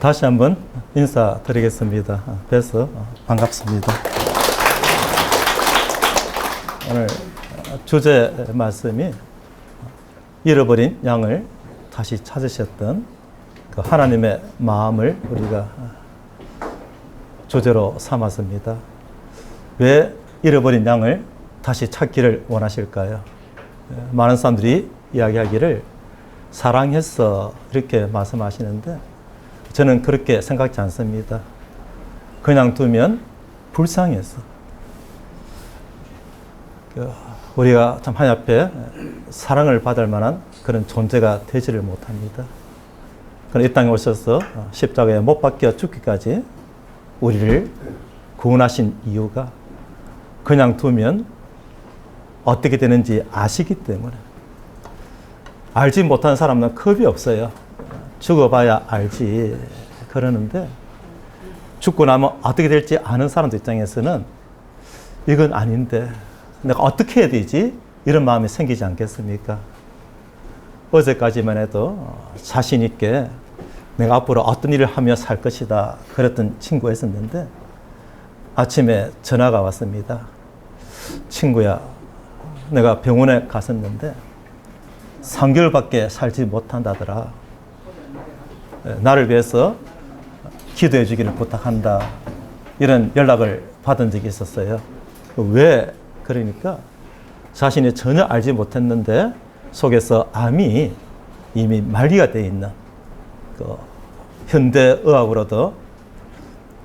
다시 한번 인사드리겠습니다. 뵈서 반갑습니다. 오늘 주제 말씀이 잃어버린 양을 다시 찾으셨던 그 하나님의 마음을 우리가 주제로 삼았습니다. 왜 잃어버린 양을 다시 찾기를 원하실까요? 많은 사람들이 이야기하기를 사랑해서 이렇게 말씀하시는데 저는 그렇게 생각지 않습니다. 그냥 두면 불쌍해서. 우리가 참 하나님 앞에 사랑을 받을 만한 그런 존재가 되지를 못합니다. 그러나 이 땅에 오셔서 십자가에 못 박혀 죽기까지 우리를 구원하신 이유가 그냥 두면 어떻게 되는지 아시기 때문에. 알지 못하는 사람은 겁이 없어요. 죽어봐야 알지 그러는데 죽고 나면 어떻게 될지 아는 사람들 입장에서는 이건 아닌데 내가 어떻게 해야 되지? 이런 마음이 생기지 않겠습니까? 어제까지만 해도 자신 있게 내가 앞으로 어떤 일을 하며 살 것이다 그랬던 친구가 있었는데 아침에 전화가 왔습니다. 친구야, 내가 병원에 갔었는데 3개월밖에 살지 못한다더라. 나를 위해서 기도해 주기를 부탁한다. 이런 연락을 받은 적이 있었어요. 왜? 그러니까 자신이 전혀 알지 못했는데 속에서 암이 이미 말기가 되어 있는 그 현대의학으로도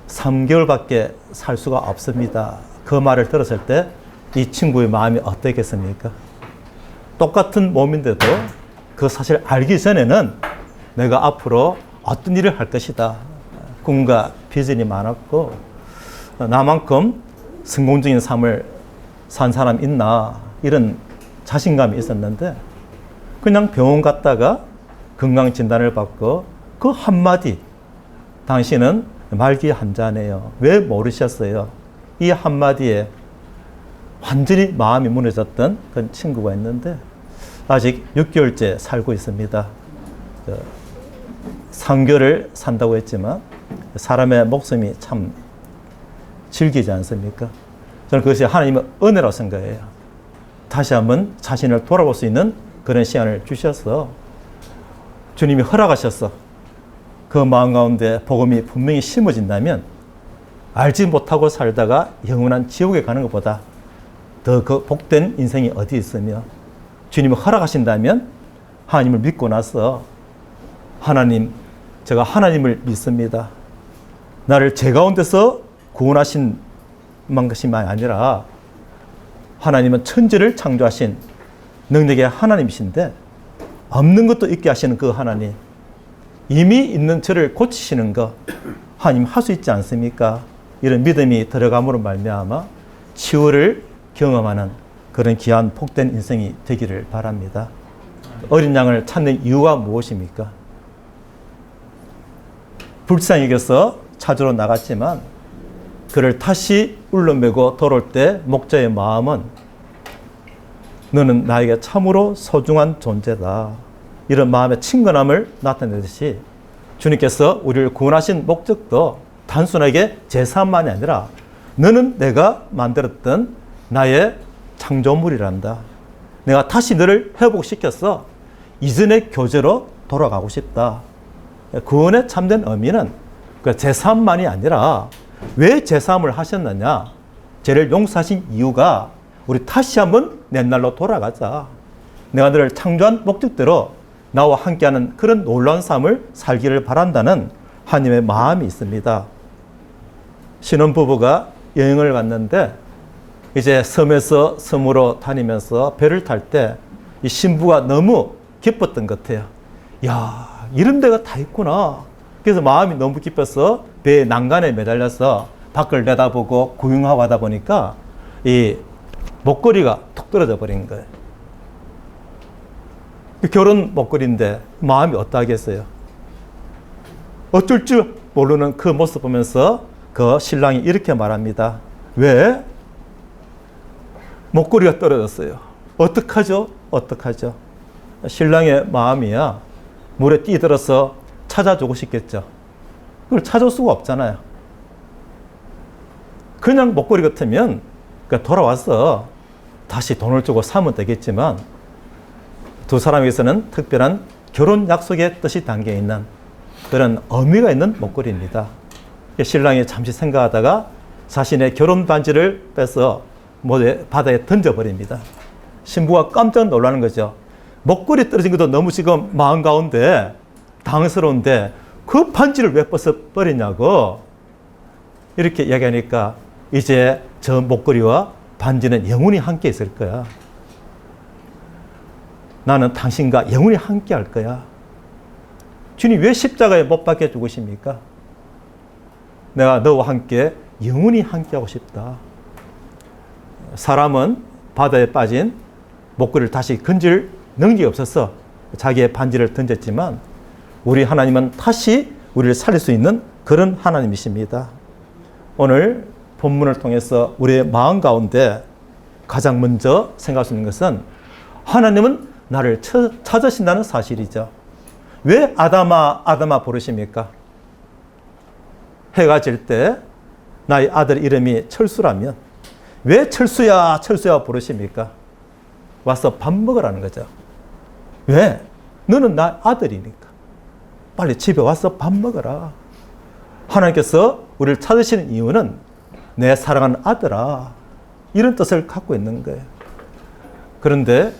3개월밖에 살 수가 없습니다. 그 말을 들었을 때 이 친구의 마음이 어땠겠습니까? 똑같은 몸인데도 그 사실을 알기 전에는 내가 앞으로 어떤 일을 할 것이다. 꿈과 비전이 많았고 나만큼 성공적인 삶을 산 사람 있나 이런 자신감이 있었는데 그냥 병원 갔다가 건강 진단을 받고 그 한마디 당신은 말기 환자네요. 왜 모르셨어요? 이 한마디에 완전히 마음이 무너졌던 그런 친구가 있는데 아직 6개월째 살고 있습니다. 3개월을 산다고 했지만 사람의 목숨이 참 질기지 않습니까? 저는 그것이 하나님의 은혜라고 생각해요. 다시 한번 자신을 돌아볼 수 있는 그런 시간을 주셔서 주님이 허락하셔서 그 마음 가운데 복음이 분명히 심어진다면 알지 못하고 살다가 영원한 지옥에 가는 것보다 더 그 복된 인생이 어디 있으며 주님이 허락하신다면 하나님을 믿고 나서 하나님, 제가 하나님을 믿습니다. 나를 제 가운데서 구원하신 것이만 아니라 하나님은 천지를 창조하신 능력의 하나님이신데 없는 것도 있게 하시는 그 하나님, 이미 있는 저를 고치시는 거 하나님 할 수 있지 않습니까? 이런 믿음이 들어감으로 말미암아 치유를 경험하는 그런 귀한 복된 인생이 되기를 바랍니다. 어린 양을 찾는 이유가 무엇입니까? 불쌍히여겨서 찾으러 나갔지만 그를 다시 울러매고 돌아올 때 목자의 마음은 너는 나에게 참으로 소중한 존재다. 이런 마음의 친근함을 나타내듯이 주님께서 우리를 구원하신 목적도 단순하게 제사만이 아니라 너는 내가 만들었던 나의 창조물이란다. 내가 다시 너를 회복시켜서 이전의 교제로 돌아가고 싶다. 구원의 참된 의미는 그 제사만이 아니라 왜 제사함을 하셨느냐? 죄를 용서하신 이유가 우리 다시 한번 옛날로 돌아가자. 내가 너를 창조한 목적대로 나와 함께하는 그런 놀라운 삶을 살기를 바란다는 하나님의 마음이 있습니다. 신혼부부가 여행을 갔는데 이제 섬에서 섬으로 다니면서 배를 탈 때 이 신부가 너무 기뻤던 것 같아요. 야, 이런 데가 다 있구나. 그래서 마음이 너무 기뻐서 배의 난간에 매달려서 밖을 내다보고 구경하고 하다 보니까 이 목걸이가 툭 떨어져 버린 거예요. 결혼 목걸이인데 마음이 어떠하겠어요? 어쩔 줄 모르는 그 모습 보면서 그 신랑이 이렇게 말합니다. 왜? 목걸이가 떨어졌어요. 어떡하죠? 어떡하죠? 신랑의 마음이야 물에 뛰들어서 찾아주고 싶겠죠. 그걸 찾을 수가 없잖아요. 그냥 목걸이 같으면 돌아와서 다시 돈을 주고 사면 되겠지만 두 사람에게서는 특별한 결혼 약속의 뜻이 담겨 있는 그런 의미가 있는 목걸이입니다. 신랑이 잠시 생각하다가 자신의 결혼 반지를 빼서 바다에 던져버립니다. 신부가 깜짝 놀라는 거죠. 목걸이 떨어진 것도 너무 지금 마음 가운데 당스러운데 그 반지를 왜 벗어버리냐고 이렇게 이야기하니까 이제 저 목걸이와 반지는 영원히 함께 있을 거야. 나는 당신과 영원히 함께 할 거야. 주님 왜 십자가에 못 박혀 죽으십니까? 내가 너와 함께 영원히 함께 하고 싶다. 사람은 바다에 빠진 목걸이를 다시 건질 능력이 없어서 자기의 반지를 던졌지만 우리 하나님은 다시 우리를 살릴 수 있는 그런 하나님이십니다. 오늘 본문을 통해서 우리의 마음 가운데 가장 먼저 생각할 수 있는 것은 하나님은 나를 찾으신다는 사실이죠. 왜 아담아 아담아 부르십니까? 해가 질 때 나의 아들 이름이 철수라면 왜 철수야 철수야 부르십니까? 와서 밥 먹으라는 거죠. 왜? 너는 나 아들이니까. 빨리 집에 와서 밥 먹어라. 하나님께서 우리를 찾으시는 이유는 내 사랑하는 아들아. 이런 뜻을 갖고 있는 거예요. 그런데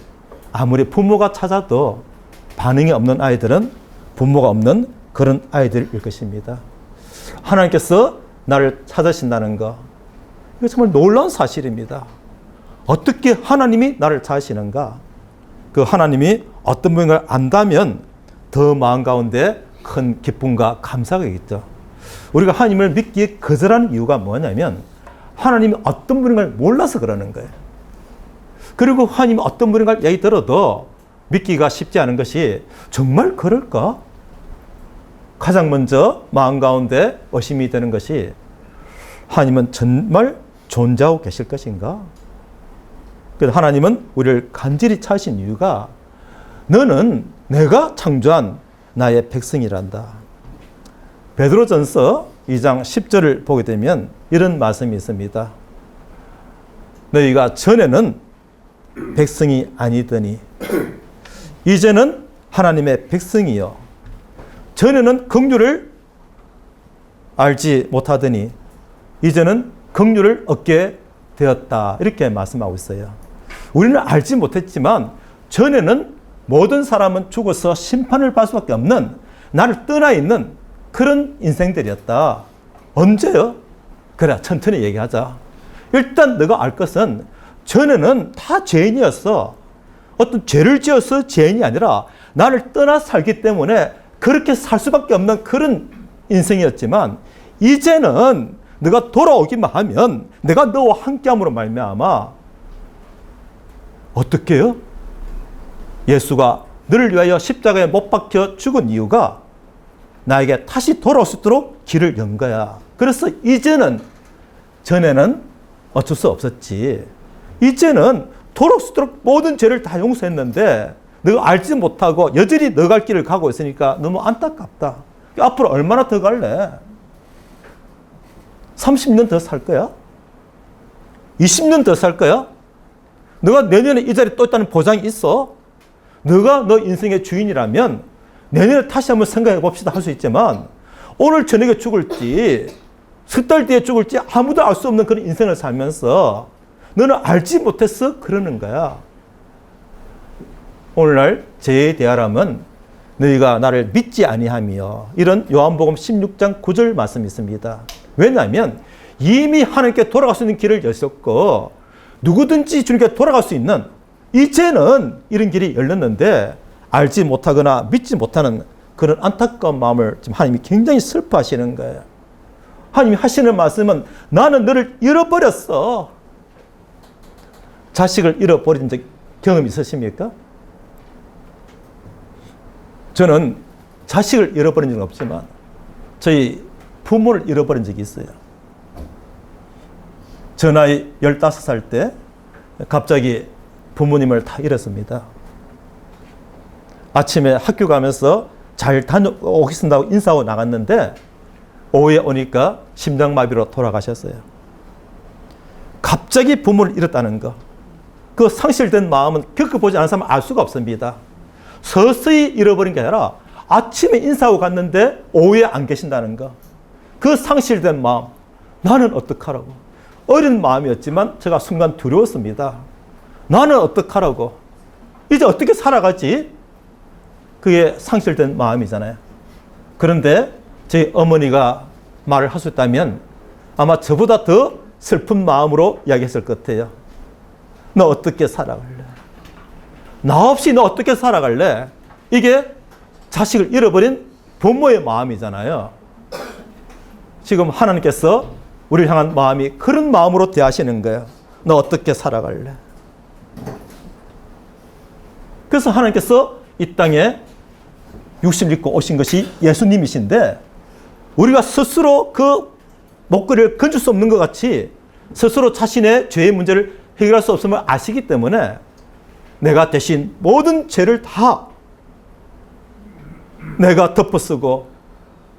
아무리 부모가 찾아도 반응이 없는 아이들은 부모가 없는 그런 아이들일 것입니다. 하나님께서 나를 찾으신다는 거, 이거 정말 놀라운 사실입니다. 어떻게 하나님이 나를 찾으시는가? 그 하나님이 어떤 분인가를 안다면 더 마음 가운데 큰 기쁨과 감사가 있겠죠. 우리가 하나님을 믿기에 거절하는 이유가 뭐냐면 하나님이 어떤 분인가를 몰라서 그러는 거예요. 그리고 하나님이 어떤 분인가를 얘기 들어도 믿기가 쉽지 않은 것이 정말 그럴까? 가장 먼저 마음 가운데 의심이 되는 것이 하나님은 정말 존재하고 계실 것인가? 그래서 하나님은 우리를 간절히 찾으신 이유가 너는 내가 창조한 나의 백성이란다. 베드로전서 2장 10절을 보게 되면 이런 말씀이 있습니다. 너희가 전에는 백성이 아니더니 이제는 하나님의 백성이요 전에는 긍휼을 알지 못하더니 이제는 긍휼을 얻게 되었다. 이렇게 말씀하고 있어요. 우리는 알지 못했지만 전에는 모든 사람은 죽어서 심판을 받을 수밖에 없는 나를 떠나 있는 그런 인생들이었다. 언제요? 그래, 천천히 얘기하자. 일단 너가 알 것은 전에는 다 죄인이었어. 어떤 죄를 지어서 죄인이 아니라 나를 떠나 살기 때문에 그렇게 살 수밖에 없는 그런 인생이었지만 이제는 너가 돌아오기만 하면 내가 너와 함께함으로 말미암아 어떻게 해요? 예수가 너를 위하여 십자가에 못 박혀 죽은 이유가 나에게 다시 돌아올 수 있도록 길을 연 거야. 그래서 이제는 전에는 어쩔 수 없었지. 이제는 돌아올 수 있도록 모든 죄를 다 용서했는데 너가 알지 못하고 여전히 너 갈 길을 가고 있으니까 너무 안타깝다. 앞으로 얼마나 더 갈래? 30년 더 살 거야? 20년 더 살 거야? 너가 내년에 이 자리에 또 있다는 보장이 있어? 너가 너 인생의 주인이라면 내년에 다시 한번 생각해 봅시다 할 수 있지만 오늘 저녁에 죽을지 석 달 뒤에 죽을지 아무도 알 수 없는 그런 인생을 살면서 너는 알지 못했어? 그러는 거야. 오늘날 죄에 대하라면 너희가 나를 믿지 아니하며 이런 요한복음 16장 9절 말씀이 있습니다. 왜냐하면 이미 하나님께 돌아갈 수 있는 길을 여셨고 누구든지 주님께 돌아갈 수 있는 이제는 이런 길이 열렸는데 알지 못하거나 믿지 못하는 그런 안타까운 마음을 지금 하나님이 굉장히 슬퍼하시는 거예요. 하나님이 하시는 말씀은 나는 너를 잃어버렸어. 자식을 잃어버린 경험 있으십니까? 저는 자식을 잃어버린 적은 없지만 저희 부모를 잃어버린 적이 있어요. 저 나이 15살 때 갑자기 부모님을 다 잃었습니다. 아침에 학교 가면서 잘 다녀오겠습니다 하고 인사하고 나갔는데 오후에 오니까 심장마비로 돌아가셨어요. 갑자기 부모를 잃었다는 거. 그 상실된 마음은 겪어보지 않은 사람은 알 수가 없습니다. 서서히 잃어버린 게 아니라 아침에 인사하고 갔는데 오후에 안 계신다는 거. 그 상실된 마음. 나는 어떡하라고. 어린 마음이었지만 제가 순간 두려웠습니다. 나는 어떡하라고. 이제 어떻게 살아가지? 그게 상실된 마음이잖아요. 그런데 저희 어머니가 말을 할 수 있다면 아마 저보다 더 슬픈 마음으로 이야기했을 것 같아요. 너 어떻게 살아갈래? 나 없이 너 어떻게 살아갈래? 이게 자식을 잃어버린 부모의 마음이잖아요. 지금 하나님께서 우리를 향한 마음이 그런 마음으로 대하시는 거예요. 너 어떻게 살아갈래? 그래서 하나님께서 이 땅에 육신을 입고 오신 것이 예수님이신데 우리가 스스로 그 목걸이를 건질 수 없는 것 같이 스스로 자신의 죄의 문제를 해결할 수 없음을 아시기 때문에 내가 대신 모든 죄를 다 내가 덮어쓰고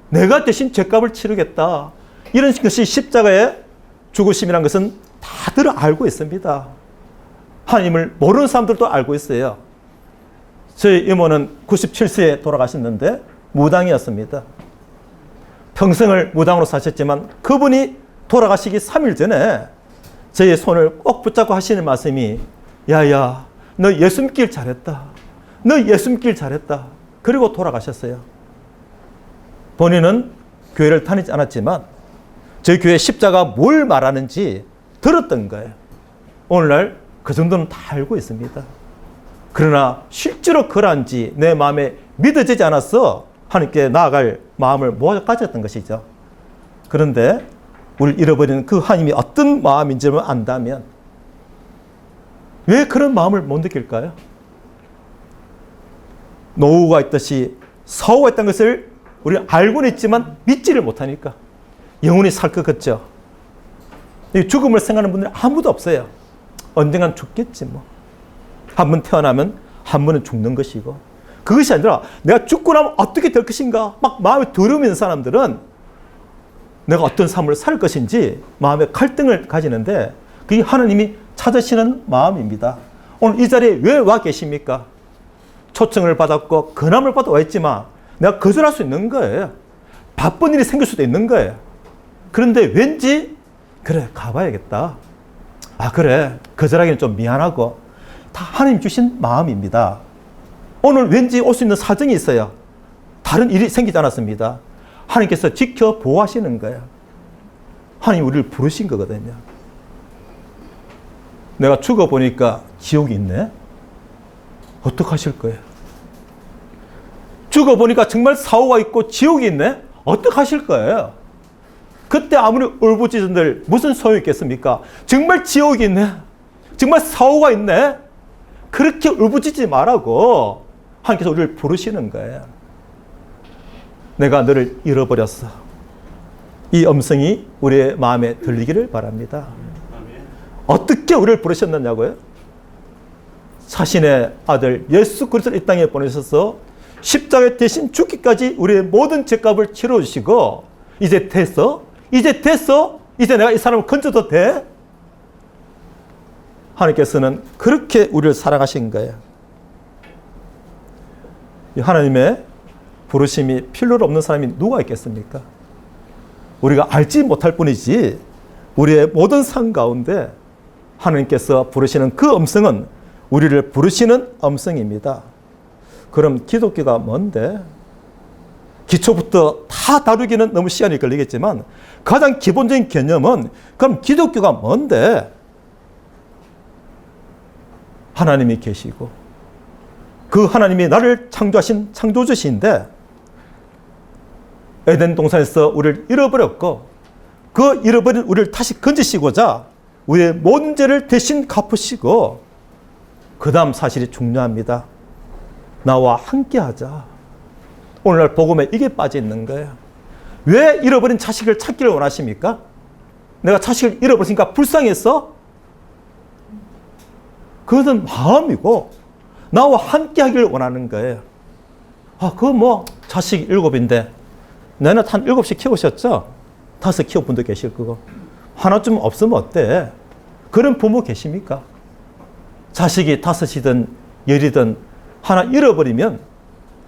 내가 대신 죄값을 치르겠다. 이런 것이 십자가의 죽으심이라는 것은 다들 알고 있습니다. 하나님을 모르는 사람들도 알고 있어요. 저희 이모는 97세에 돌아가셨는데 무당이었습니다. 평생을 무당으로 사셨지만 그분이 돌아가시기 3일 전에 저의 손을 꼭 붙잡고 하시는 말씀이 야야 너 예수 믿길 잘했다. 너 예수 믿길 잘했다. 그리고 돌아가셨어요. 본인은 교회를 다니지 않았지만 저희 교회 십자가 뭘 말하는지 들었던 거예요. 오늘날 그 정도는 다 알고 있습니다. 그러나 실제로 그런지 내 마음에 믿어지지 않아서 하나님께 나아갈 마음을 못 가졌던 것이죠. 그런데 우리를 잃어버리는 그 하나님이 어떤 마음인지를 안다면 왜 그런 마음을 못 느낄까요? 노후가 있듯이 사후가 있다는 것을 우리는 알고는 있지만 믿지를 못하니까 영혼이 살 것 같죠. 죽음을 생각하는 분들이 아무도 없어요. 언젠간 죽겠지 뭐. 한 번 태어나면 한 번은 죽는 것이고 그것이 아니라 내가 죽고 나면 어떻게 될 것인가 막 마음에 두려움이 있는 사람들은 내가 어떤 삶을 살 것인지 마음에 갈등을 가지는데 그게 하나님이 찾으시는 마음입니다. 오늘 이 자리에 왜 와 계십니까? 초청을 받았고 권함을 받아 와 있지만 내가 거절할 수 있는 거예요. 바쁜 일이 생길 수도 있는 거예요. 그런데 왠지 그래 가봐야겠다. 아 그래 거절하기는 좀 미안하고 다 하나님 주신 마음입니다. 오늘 왠지 올 수 있는 사정이 있어요. 다른 일이 생기지 않았습니다. 하나님께서 지켜 보호하시는 거예요. 하나님 우리를 부르신 거거든요. 내가 죽어보니까 지옥이 있네? 어떡하실 거예요? 죽어보니까 정말 사고가 있고 지옥이 있네? 어떡하실 거예요? 그때 아무리 울부짖은들 무슨 소용이 있겠습니까? 정말 지옥이 있네? 정말 사고가 있네? 그렇게 울부짖지 말라고 하나님께서 우리를 부르시는 거예요. 내가 너를 잃어버렸어. 이 음성이 우리의 마음에 들리기를 바랍니다. 어떻게 우리를 부르셨느냐고요? 자신의 아들 예수 그리스도를 이 땅에 보내셔서 십자가에 대신 죽기까지 우리의 모든 죄값을 치러주시고 이제 됐어? 이제 내가 이 사람을 건져도 돼? 하나님께서는 그렇게 우리를 사랑하신 거예요. 하나님의 부르심이 필요로 없는 사람이 누가 있겠습니까? 우리가 알지 못할 뿐이지 우리의 모든 삶 가운데 하나님께서 부르시는 그 음성은 우리를 부르시는 음성입니다. 그럼 기독교가 뭔데? 기초부터 다 다루기는 너무 시간이 걸리겠지만 가장 기본적인 개념은 그럼 기독교가 뭔데? 하나님이 계시고 그 하나님이 나를 창조하신 창조주신데 에덴 동산에서 우리를 잃어버렸고 그 잃어버린 우리를 다시 건지시고자 우리의 모든 죄를 대신 갚으시고 그 다음 사실이 중요합니다. 나와 함께하자. 오늘날 복음에 이게 빠져 있는 거예요. 왜 잃어버린 자식을 찾기를 원하십니까? 내가 자식을 잃어버리니까 불쌍했어? 그것은 마음이고 나와 함께하기를 원하는 거예요. 그거 뭐 자식 7인데 내는 한 7씩 키우셨죠? 5 키운 분도 계실 거고 하나쯤 없으면 어때? 그런 부모 계십니까? 자식이 5이든 10이든 하나 잃어버리면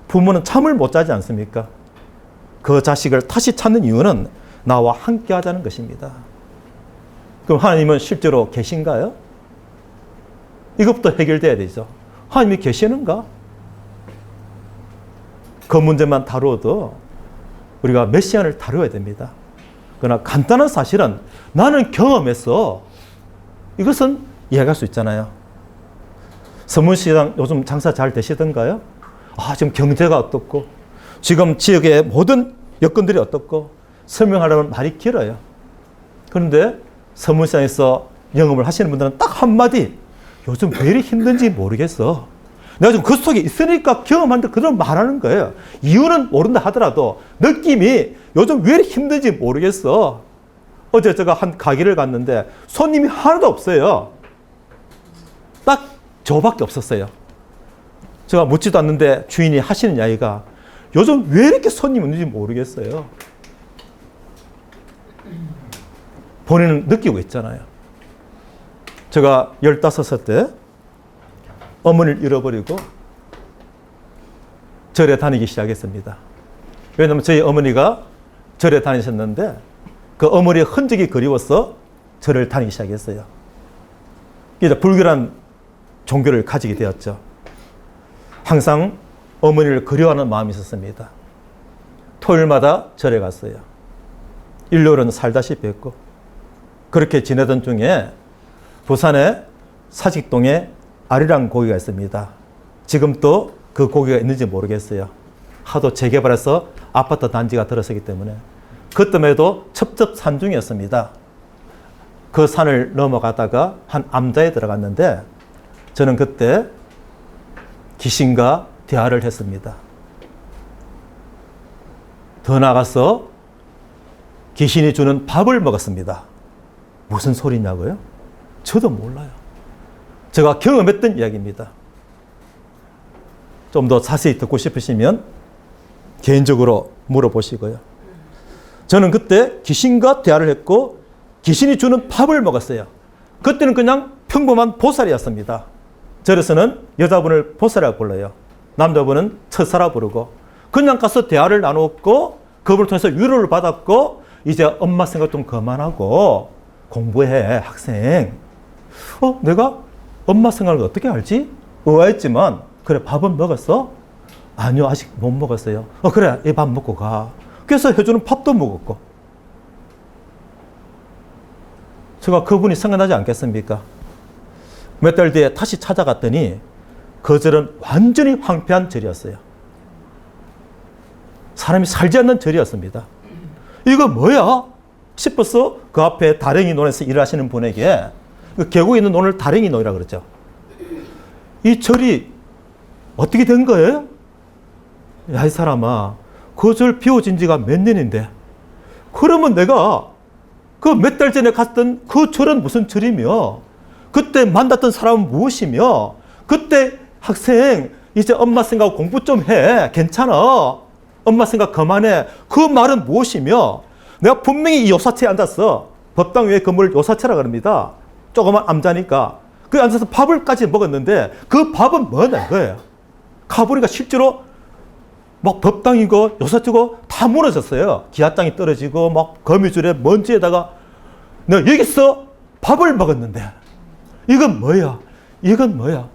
부모는 잠을 못 자지 않습니까? 그 자식을 다시 찾는 이유는 나와 함께 하자는 것입니다. 그럼 하나님은 실제로 계신가요? 이것부터 해결돼야 되죠. 하나님이 계시는가? 그 문제만 다루어도 우리가 몇 시간을 다루어야 됩니다. 그러나 간단한 사실은 나는 경험했어. 이것은 이해할 수 있잖아요. 서문시장 요즘 장사 잘 되시던가요? 지금 경제가 어떻고 지금 지역의 모든 여건들이 어떻고 설명하려면 말이 길어요. 그런데 서문시장에서 영업을 하시는 분들은 딱 한마디 요즘 왜 이렇게 힘든지 모르겠어. 내가 지금 그 속에 있으니까 경험하는데 그대로 말하는 거예요. 이유는 모른다 하더라도 느낌이 요즘 왜 이렇게 힘든지 모르겠어. 어제 제가 한 가게를 갔는데 손님이 하나도 없어요. 딱 저밖에 없었어요. 제가 묻지도 않는데 주인이 하시는 이야기가 요즘 왜 이렇게 손님이 없는지 모르겠어요. 본인은 느끼고 있잖아요. 제가 15살 때 어머니를 잃어버리고 절에 다니기 시작했습니다. 왜냐하면 저희 어머니가 절에 다니셨는데 그 어머니의 흔적이 그리워서 절을 다니기 시작했어요. 이제 불교란 종교를 가지게 되었죠. 항상 어머니를 그리워하는 마음이 있었습니다. 토요일마다 절에 갔어요. 일요일은 살다시피 했고 그렇게 지내던 중에 부산의 사직동에 아리랑 고기가 있습니다. 지금 또 그 고기가 있는지 모르겠어요. 하도 재개발해서 아파트 단지가 들어서기 때문에 그때에도 첩첩산중이었습니다. 그 산을 넘어가다가 한 암자에 들어갔는데 저는 그때 귀신과 대화를 했습니다. 더 나가서 귀신이 주는 밥을 먹었습니다. 무슨 소리냐고요? 저도 몰라요. 제가 경험했던 이야기입니다. 좀 더 자세히 듣고 싶으시면 개인적으로 물어보시고요. 저는 그때 귀신과 대화를 했고 귀신이 주는 밥을 먹었어요. 그때는 그냥 평범한 보살이었습니다. 절에서는 여자분을 보살이라고 불러요. 남자분은 처사라 부르고 그냥 가서 대화를 나눴고 그분을 통해서 위로를 받았고 이제 엄마 생각 좀 그만하고 공부해 학생. 내가 엄마 생각을 어떻게 알지? 의아했지만 그래 밥은 먹었어? 아니요 아직 못 먹었어요. 그래 이 밥 먹고 가. 그래서 해주는 밥도 먹었고 제가 그분이 생각나지 않겠습니까? 몇 달 뒤에 다시 찾아갔더니 그 절은 완전히 황폐한 절이었어요. 사람이 살지 않는 절이었습니다. 이거 뭐야? 싶어서 그 앞에 다랭이 논에서 일하시는 분에게, 그 계곡에 있는 논을 다랭이 논이라고 그러죠. 이 절이 어떻게 된 거예요? 야, 이 사람아, 그 절 비워진 지가 몇 년인데, 그러면 내가 그 몇 달 전에 갔던 그 절은 무슨 절이며, 그때 만났던 사람은 무엇이며, 그때 학생, 이제 엄마 생각 공부 좀 해. 괜찮아. 엄마 생각 그만해. 그 말은 무엇이며, 내가 분명히 이 요사체에 앉았어. 법당 위에 건물 요사체라 그럽니다. 조그만 암자니까. 그 앉아서 밥을까지 먹었는데, 그 밥은 뭐냐, 이거예요. 가보니까 실제로 막 법당이고 요사체고 다 무너졌어요. 기아장이 떨어지고 막 거미줄에 먼지에다가 내가 여기서 밥을 먹었는데 이건 뭐야? 이건 뭐야?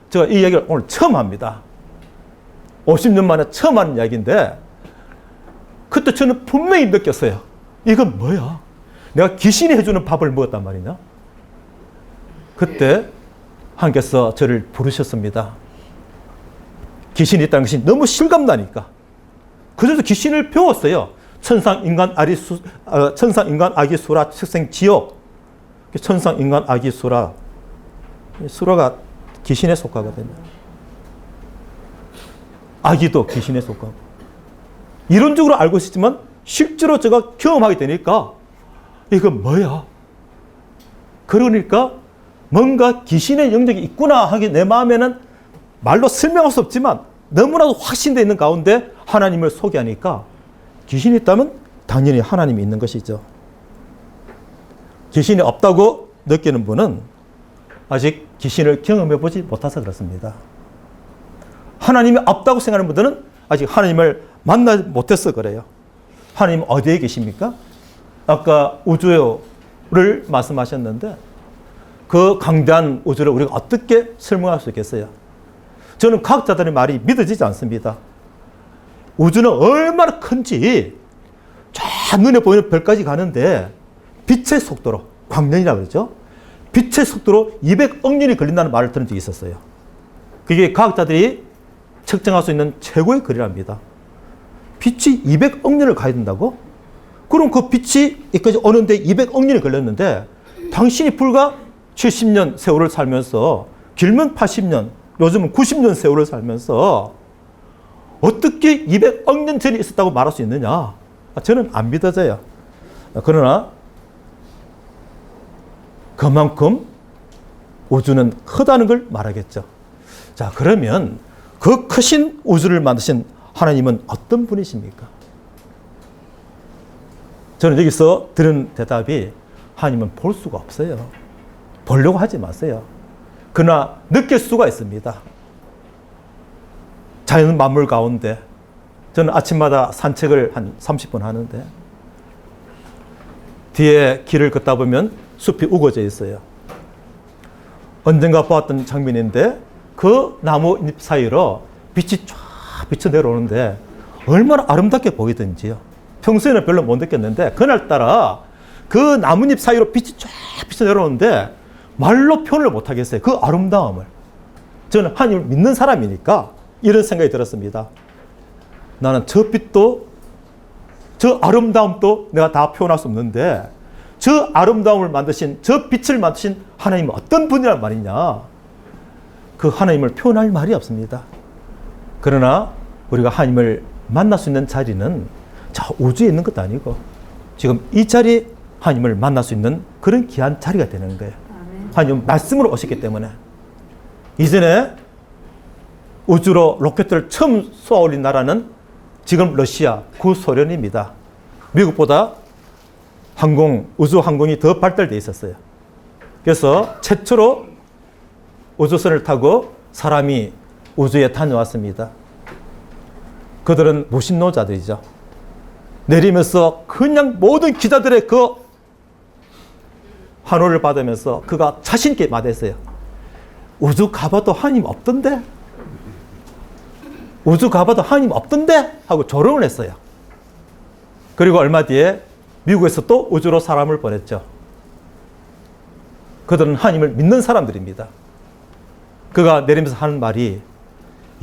제가 이 이야기를 오늘 처음 합니다. 50년 만에 처음 하는 이야기인데 그때 저는 분명히 느꼈어요. 이건 뭐야? 내가 귀신이 해주는 밥을 먹었단 말이냐? 그때 하나님께서 저를 부르셨습니다. 귀신이 있다는 것이 너무 실감나니까. 그래서 귀신을 배웠어요. 천상, 인간, 아기, 수라, 축생, 지옥. 천상, 인간, 아기, 수라. 수라가 귀신에 속하거든요. 아기도 귀신에 속하고. 이론적으로 알고 있었지만 실제로 제가 경험하게 되니까 이건 뭐야? 그러니까 뭔가 귀신의 영역이 있구나 하게 내 마음에는 말로 설명할 수 없지만 너무나도 확신되어 있는 가운데 하나님을 소개하니까 귀신이 있다면 당연히 하나님이 있는 것이죠. 귀신이 없다고 느끼는 분은 아직 귀신을 경험해보지 못해서 그렇습니다. 하나님이 없다고 생각하는 분들은 아직 하나님을 만나지 못해서 그래요. 하나님 어디에 계십니까? 아까 우주를 말씀하셨는데 그 강대한 우주를 우리가 어떻게 설명할 수 있겠어요? 저는 과학자들의 말이 믿어지지 않습니다. 우주는 얼마나 큰지 저 눈에 보이는 별까지 가는데 빛의 속도로, 광년이라고 그러죠. 빛의 속도로 200억 년이 걸린다는 말을 들은 적이 있었어요. 그게 과학자들이 측정할 수 있는 최고의 거리랍니다. 빛이 200억 년을 가야 된다고? 그럼 그 빛이 여기까지 오는데 200억 년이 걸렸는데 당신이 불과 70년 세월을 살면서 길면 80년, 요즘은 90년 세월을 살면서 어떻게 200억 년 전에 있었다고 말할 수 있느냐? 저는 안 믿어져요. 그러나 그만큼 우주는 크다는 걸 말하겠죠. 자, 그러면 그 크신 우주를 만드신 하나님은 어떤 분이십니까? 저는 여기서 들은 대답이 하나님은 볼 수가 없어요. 보려고 하지 마세요. 그러나 느낄 수가 있습니다. 자연 만물 가운데 저는 아침마다 산책을 한 30분 하는데 뒤에 길을 걷다 보면 숲이 우거져 있어요. 언젠가 보았던 장면인데 그 나무잎 사이로 빛이 쫙 비쳐 내려오는데 얼마나 아름답게 보이던지요. 평소에는 별로 못 느꼈는데 그날따라 그 나뭇잎 사이로 빛이 쫙 비쳐 내려오는데 말로 표현을 못 하겠어요. 그 아름다움을. 저는 하나님을 믿는 사람이니까 이런 생각이 들었습니다. 나는 저 빛도 저 아름다움도 내가 다 표현할 수 없는데 저 아름다움을 만드신, 저 빛을 만드신 하나님은 어떤 분이란 말이냐. 그 하나님을 표현할 말이 없습니다. 그러나 우리가 하나님을 만날 수 있는 자리는 저 우주에 있는 것도 아니고 지금 이 자리에 하나님을 만날 수 있는 그런 귀한 자리가 되는 거예요. 하나님 말씀으로 오셨기 때문에. 이전에 우주로 로켓을 처음 쏘아 올린 나라는 지금 러시아, 구소련입니다. 미국보다 우주 항공이 더 발달되어 있었어요. 그래서 최초로 우주선을 타고 사람이 우주에 다녀왔습니다. 그들은 무신론자들이죠. 내리면서 그냥 모든 기자들의 그 환호를 받으면서 그가 자신 있게 말했어요. 우주 가봐도 하나님 없던데? 우주 가봐도 하나님 없던데? 하고 조롱을 했어요. 그리고 얼마 뒤에 미국에서 또 우주로 사람을 보냈죠. 그들은 하나님을 믿는 사람들입니다. 그가 내리면서 하는 말이,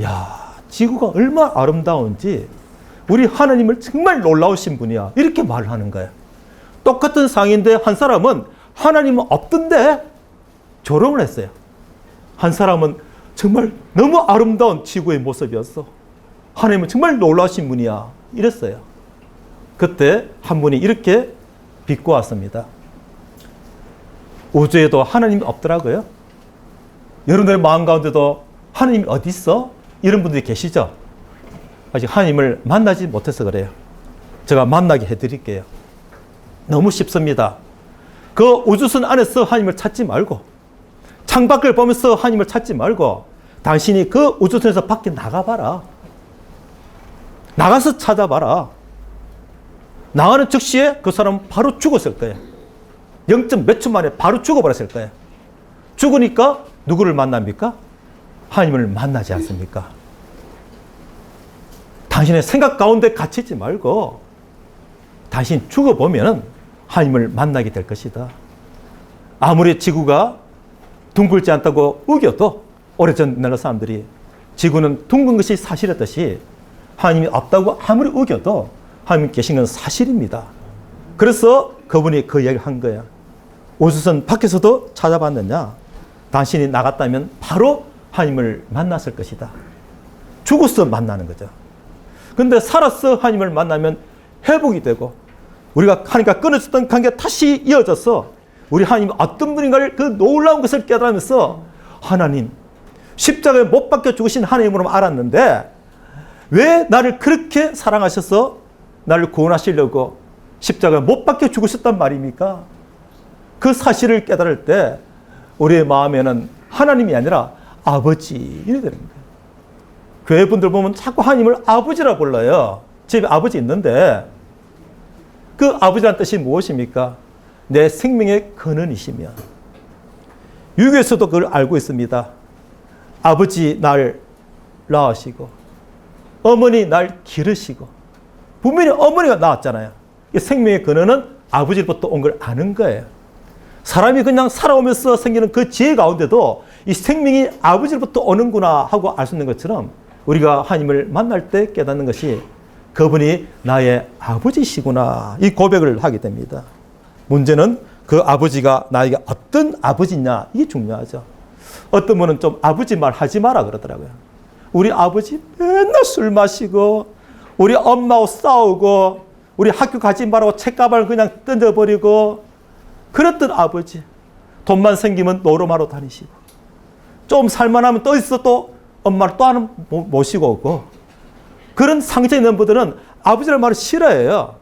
야, 지구가 얼마나 아름다운지 우리 하나님을 정말 놀라우신 분이야. 이렇게 말을 하는 거야. 똑같은 상인데 한 사람은 하나님은 없던데 조롱을 했어요. 한 사람은 정말 너무 아름다운 지구의 모습이었어. 하나님은 정말 놀라우신 분이야. 이랬어요. 그때 한 분이 이렇게 비꼬았습니다. 우주에도 하나님이 없더라고요. 여러분들의 마음 가운데도 하나님이 어디 있어? 이런 분들이 계시죠? 아직 하나님을 만나지 못해서 그래요. 제가 만나게 해드릴게요. 너무 쉽습니다. 그 우주선 안에서 하나님을 찾지 말고, 창밖을 보면서 하나님을 찾지 말고, 당신이 그 우주선에서 밖에 나가봐라. 나가서 찾아봐라. 나가는 즉시에 그 사람은 바로 죽었을 거예요. 0. 몇 초 만에 바로 죽어버렸을 거예요. 죽으니까 누구를 만납니까? 하나님을 만나지 않습니까? 당신의 생각 가운데 갇히지 말고 당신 죽어보면 하나님을 만나게 될 것이다. 아무리 지구가 둥글지 않다고 우겨도 오래전 옛날 사람들이 지구는 둥근 것이 사실이었듯이 하나님이 없다고 아무리 우겨도 하나님 계신 건 사실입니다. 그래서 그분이 그 이야기를 한 거야. 우주선 밖에서도 찾아봤느냐? 당신이 나갔다면 바로 하나님을 만났을 것이다. 죽어서 만나는 거죠. 근데 살아서 하나님을 만나면 회복이 되고 우리가 하나님과 끊어졌던 관계가 다시 이어져서 우리 하나님이 어떤 분인가를 그 놀라운 것을 깨달으면서 하나님, 십자가에 못 박혀 죽으신 하나님으로 알았는데 왜 나를 그렇게 사랑하셔서 나를 구원하시려고 십자가에 못 박혀 죽으셨단 말입니까? 그 사실을 깨달을 때 우리의 마음에는 하나님이 아니라 아버지 이래 되는 거예요. 교회 분들 보면 자꾸 하나님을 아버지라 불러요. 집에 아버지 있는데 그 아버지란 뜻이 무엇입니까? 내 생명의 근원이시며. 유교에서도 그걸 알고 있습니다. 아버지 날 낳으시고 어머니 날 기르시고 분명히 어머니가 낳았잖아요. 이 생명의 근원은 아버지로부터 온 걸 아는 거예요. 사람이 그냥 살아오면서 생기는 그 지혜 가운데도 이 생명이 아버지로부터 오는구나 하고 알 수 있는 것처럼 우리가 하나님을 만날 때 깨닫는 것이 그분이 나의 아버지시구나 이 고백을 하게 됩니다. 문제는 그 아버지가 나에게 어떤 아버지냐 이게 중요하죠. 어떤 분은 좀 아버지 말 하지 마라 그러더라고요. 우리 아버지 맨날 술 마시고 우리 엄마하고 싸우고 우리 학교 가지 말라고 책가방을 그냥 던져버리고 그랬던 아버지. 돈만 생기면 노름하러 다니시고 좀 살만하면 또 있어 또 엄마를 또 하나 모시고 오고 그런 상처 있는 분들은 아버지를 말을 싫어해요.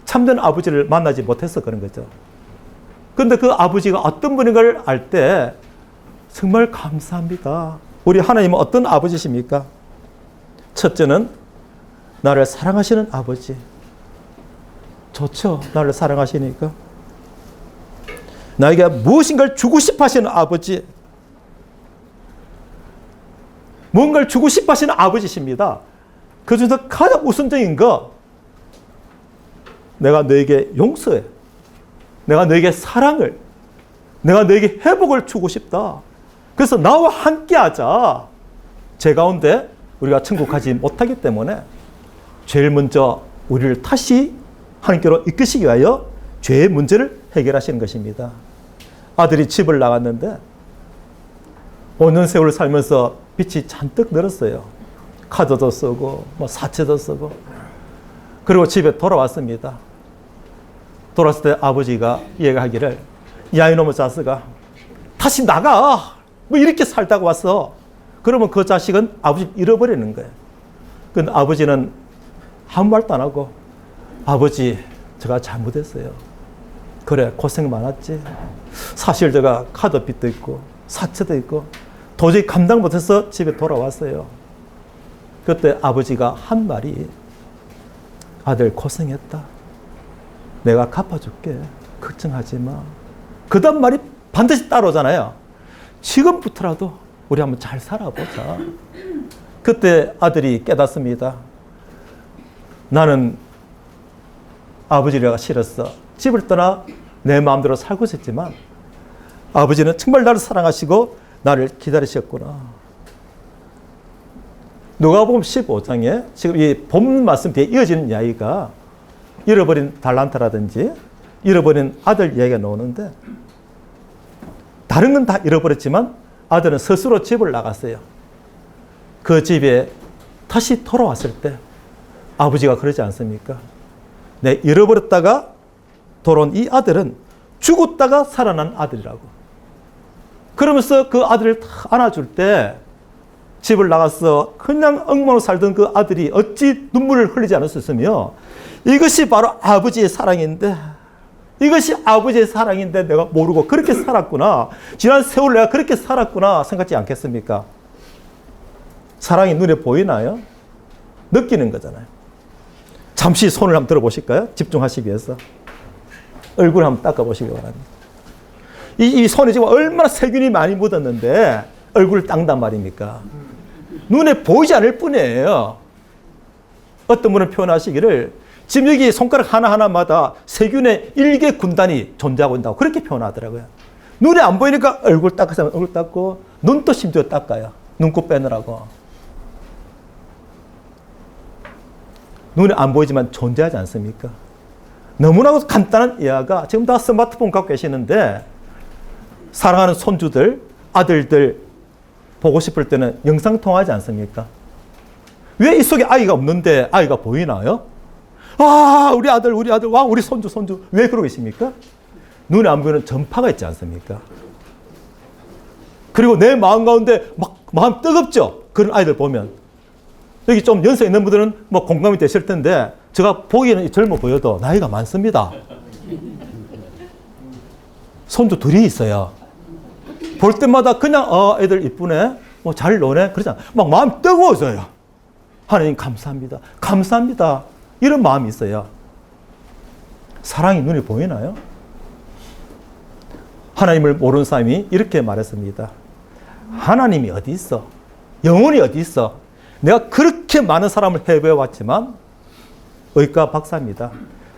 참된 아버지를 만나지 못해서 그런 거죠. 그런데 그 아버지가 어떤 분인가를 알 때 정말 감사합니다. 우리 하나님은 어떤 아버지십니까? 첫째는 나를 사랑하시는 아버지. 좋죠. 나를 사랑하시니까. 나에게 무엇인가를 주고 싶어 하시는 아버지. 뭔가를 주고 싶어 하시는 아버지십니다. 그 중에서 가장 우선적인 거 내가 너에게 용서해. 내가 너에게 사랑을. 내가 너에게 회복을 주고 싶다. 그래서 나와 함께 하자. 제 가운데 우리가 천국 가지 못하기 때문에 제일 먼저 우리를 다시 하나님께로 이끄시기 위하여 죄의 문제를 해결하시는 것입니다. 아들이 집을 나갔는데 5년 세월을 살면서 빚이 잔뜩 늘었어요. 카드도 쓰고 뭐 사채도 쓰고 그리고 집에 돌아왔습니다. 돌아왔을 때 아버지가 얘기하기를 야 이놈의 자식아 다시 나가 뭐 이렇게 살다가 왔어. 그러면 그 자식은 아버지 잃어버리는 거예요. 근데 아버지는 아무 말도 안 하고 아버지 제가 잘못했어요. 그래 고생 많았지. 사실 제가 카드 빚도 있고 사채도 있고 도저히 감당 못해서 집에 돌아왔어요. 그때 아버지가 한 말이 아들 고생했다. 내가 갚아줄게. 걱정하지 마. 그 다음 말이 반드시 따라오잖아요. 지금부터라도 우리 한번 잘 살아보자. 그때 아들이 깨닫습니다. 나는 아버지가 싫었어. 집을 떠나 내 마음대로 살고 있었지만 아버지는 정말 나를 사랑하시고 나를 기다리셨구나. 누가복음 15장에 지금 이 본 말씀 뒤에 이어지는 이야기가 잃어버린 달란트라든지 잃어버린 아들 이야기가 나오는데, 다른 건 다 잃어버렸지만 아들은 스스로 집을 나갔어요. 그 집에 다시 돌아왔을 때 아버지가 그러지 않습니까? 내 잃어버렸다가 돌아온 이 아들은 죽었다가 살아난 아들이라고. 그러면서 그 아들을 탁 안아줄 때 집을 나가서 그냥 엉망으로 살던 그 아들이 어찌 눈물을 흘리지 않을 수 있으며, 이것이 바로 아버지의 사랑인데, 이것이 아버지의 사랑인데 내가 모르고 그렇게 살았구나. 지난 세월 내가 그렇게 살았구나 생각하지 않겠습니까? 사랑이 눈에 보이나요? 느끼는 거잖아요. 잠시 손을 한번 들어보실까요? 집중하시기 위해서. 얼굴 한번 닦아보시기 바랍니다. 이 손에 지금 얼마나 세균이 많이 묻었는데 얼굴을 닦는단 말입니까? 눈에 보이지 않을 뿐이에요. 어떤 분은 표현하시기를 지금 여기 손가락 하나하나마다 세균의 일개 군단이 존재하고 있다고 그렇게 표현하더라고요. 눈에 안 보이니까 얼굴 닦아서 얼굴 닦고 눈도 심지어 닦아요. 눈곱 빼느라고. 눈에 안 보이지만 존재하지 않습니까? 너무나도 간단한 이야기가 지금 다 스마트폰 갖고 계시는데, 사랑하는 손주들, 아들들 보고 싶을 때는 영상통화하지 않습니까? 왜 이 속에 아이가 없는데 아이가 보이나요? 아, 우리 아들, 와, 우리 손주. 왜 그러고 계십니까? 눈에 안 보이는 전파가 있지 않습니까? 그리고 내 마음 가운데 막 마음 뜨겁죠? 그런 아이들 보면. 여기 좀 연세 있는 분들은 뭐 공감이 되실 텐데, 제가 보기에는 젊어 보여도 나이가 많습니다. 손주 둘이 있어요. 볼 때마다 그냥 애들 이쁘네, 뭐 잘 노네, 그러잖아. 막 마음 뜨거워져요. 하나님 감사합니다. 감사합니다. 이런 마음이 있어요. 사랑이 눈에 보이나요? 하나님을 모르는 사람이 이렇게 말했습니다. 하나님이 어디 있어? 영혼이 어디 있어? 내가 그렇게 많은 사람을 해부해봤지만, 의과 박사입니다.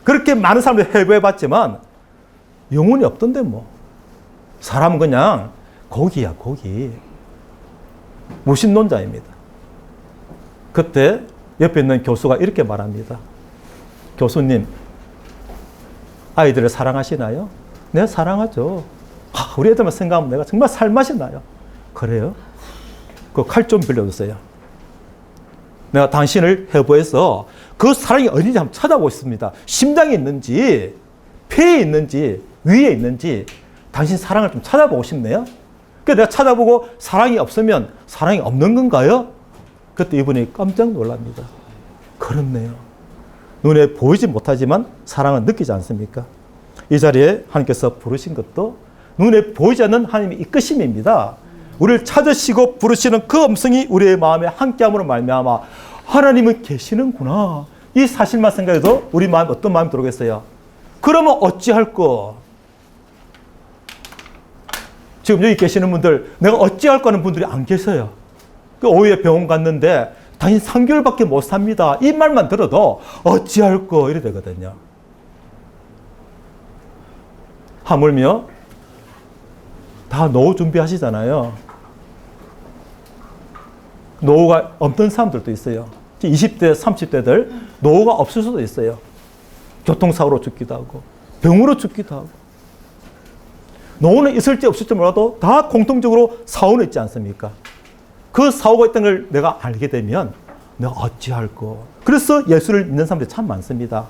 그렇게 많은 사람을 해부해봤지만 영혼이 없던데 뭐. 사람은 그냥 고기야, 고기. 무신론자입니다. 그때 옆에 있는 교수가 이렇게 말합니다. 교수님, 아이들을 사랑하시나요? 네, 사랑하죠. 우리 애들만 생각하면 내가 정말 살맛이 나요. 그래요? 그 칼 좀 빌려주세요. 내가 당신을 해부해서 그 사랑이 어딘지 한번 찾아보고 있습니다. 심장에 있는지, 폐에 있는지, 위에 있는지 당신 사랑을 좀 찾아보고 싶네요. 그래서 내가 찾아보고 사랑이 없으면 사랑이 없는 건가요? 그때 이분이 깜짝 놀랍니다. 그렇네요. 눈에 보이지 못하지만 사랑은 느끼지 않습니까? 이 자리에 하나님께서 부르신 것도 눈에 보이지 않는 하나님의 이끄심입니다. 우리를 찾으시고 부르시는 그 음성이 우리의 마음에 함께함으로 말미암아 하나님은 계시는구나. 이 사실만 생각해도 우리 마음 어떤 마음이 들어오겠어요? 그러면 어찌할꼬? 지금 여기 계시는 분들, 내가 어찌할꼬 하는 분들이 안 계세요. 그 오후에 병원 갔는데 당신 3개월밖에 못 삽니다. 이 말만 들어도 어찌할꼬 이래 되거든요. 하물며 다 노후 준비하시잖아요. 노후가 없던 사람들도 있어요. 20대, 30대들 노후가 없을 수도 있어요. 교통사고로 죽기도 하고 병으로 죽기도 하고. 노후는 있을지 없을지 몰라도 다 공통적으로 사고는 있지 않습니까? 그 사고가 있다는 걸 내가 알게 되면 내가 어찌할꼬. 그래서 예수를 믿는 사람들이 참 많습니다.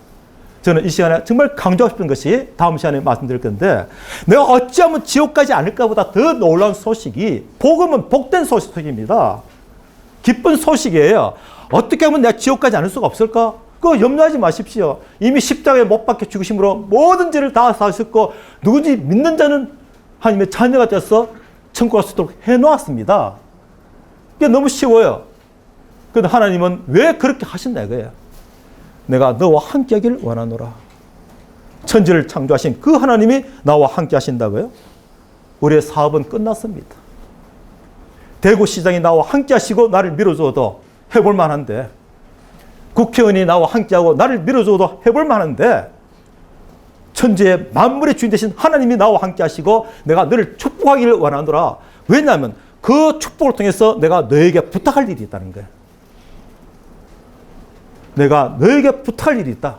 저는 이 시간에 정말 강조하고 싶은 것이 다음 시간에 말씀드릴 건데, 내가 어찌하면 지옥 가지 않을까 보다 더 놀라운 소식이, 복음은 복된 소식입니다. 기쁜 소식이에요. 어떻게 하면 내가 지옥 가지 않을 수가 없을까? 그거 염려하지 마십시오. 이미 십자가에 못 박혀 죽으심으로 모든 죄를 다 사하셨고, 누구든지 믿는 자는 하나님의 자녀가 되어서 천국 갈 수 있도록 해놓았습니다. 그게 너무 쉬워요. 그런데 하나님은 왜 그렇게 하신다 이거예요. 내가 너와 함께 하기를 원하노라. 천지를 창조하신 그 하나님이 나와 함께 하신다고요? 우리의 사업은 끝났습니다. 대구시장이 나와 함께 하시고 나를 밀어줘도 해볼 만한데, 국회의원이 나와 함께하고 나를 밀어줘도 해볼 만한데, 천지의 만물의 주인 되신 하나님이 나와 함께 하시고 내가 너를 축복하기를 원하노라. 왜냐하면 그 축복을 통해서 내가 너에게 부탁할 일이 있다는 거예요. 내가 너에게 부탁할 일이 있다.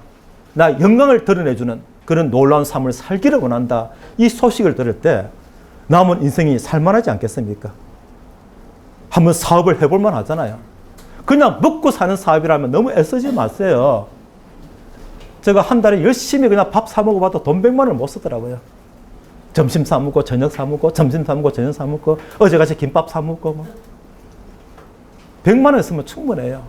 나 영광을 드러내주는 그런 놀라운 삶을 살기를 원한다. 이 소식을 들을 때 남은 인생이 살만하지 않겠습니까? 한번 사업을 해볼 만 하잖아요. 그냥 먹고 사는 사업이라면 너무 애쓰지 마세요. 제가 한 달에 열심히 그냥 밥 사 먹어봐도 돈 100만 원을 못 쓰더라고요. 점심 사 먹고 저녁 사 먹고 점심 사 먹고 저녁 사 먹고 어제같이 김밥 사 먹고 뭐. 100만 원 쓰면 충분해요.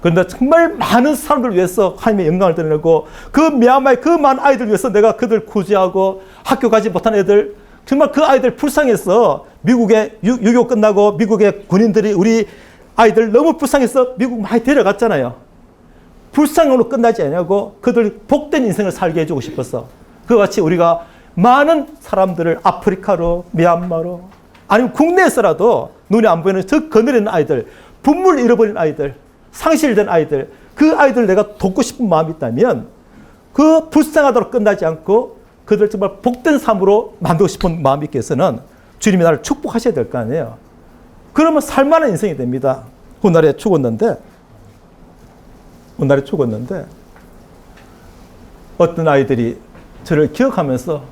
그런데 정말 많은 사람들을 위해서 하나님의 영광을 드러내고 그 미얀마의 그 많은 아이들 위해서 내가 그들 구제하고 학교 가지 못한 애들 정말 그 아이들 불쌍해서 미국에 유교 끝나고 미국의 군인들이 우리 아이들 너무 불쌍해서 미국 많이 데려갔잖아요. 불쌍으로 끝나지 않냐고 그들 복된 인생을 살게 해주고 싶어서 그와 같이 우리가 많은 사람들을 아프리카로 미얀마로 아니면 국내에서라도 눈에 안 보이는 저 거느리는 아이들 분물 잃어버린 아이들 상실된 아이들 그 아이들 내가 돕고 싶은 마음이 있다면 그 불쌍하도록 끝나지 않고 그들 정말 복된 삶으로 만들고 싶은 마음이 있겠어는 주님이 나를 축복하셔야 될 거 아니에요. 그러면 살만한 인생이 됩니다. 훗날에 죽었는데 어떤 아이들이 저를 기억하면서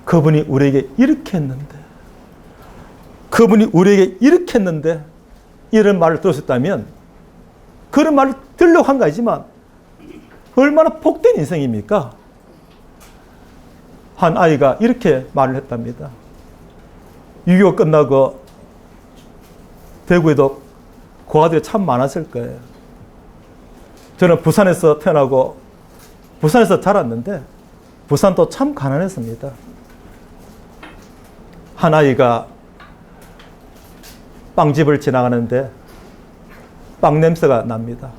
그분이 우리에게 이렇게 했는데 그분이 우리에게 이렇게 했는데 이런 말을 들었었다면 그런 말을 들으려고 한 거지만 얼마나 복된 인생입니까? 한 아이가 이렇게 말을 했답니다. 6.25 끝나고 대구에도 고아들이 참 많았을 거예요. 저는 부산에서 태어나고 부산에서 자랐는데 부산도 참 가난했습니다. 한 아이가 빵집을 지나가는데 빵 냄새가 납니다.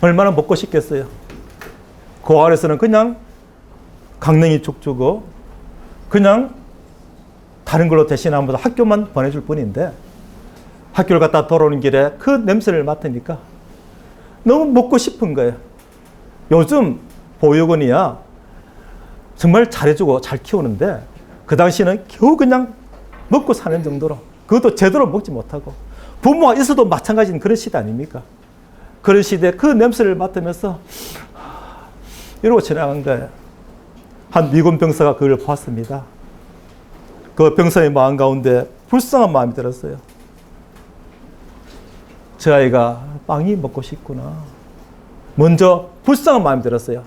얼마나 먹고 싶겠어요. 그 안에서는 그냥 강냉이 죽 주고 그냥 다른 걸로 대신하면 학교만 보내줄 뿐인데 학교를 갔다 돌아오는 길에 그 냄새를 맡으니까 너무 먹고 싶은 거예요. 요즘 보육원이야 정말 잘해주고 잘 키우는데 그 당시에는 겨우 그냥 먹고 사는 정도로 그것도 제대로 먹지 못하고 부모가 있어도 마찬가지인 그런 시대 아닙니까? 그런 시대에 그 냄새를 맡으면서 이러고 지나간 거예요. 한 미군 병사가 그걸 보았습니다. 그 병사의 마음 가운데 불쌍한 마음이 들었어요. 저 아이가 빵이 먹고 싶구나. 먼저 불쌍한 마음이 들었어요.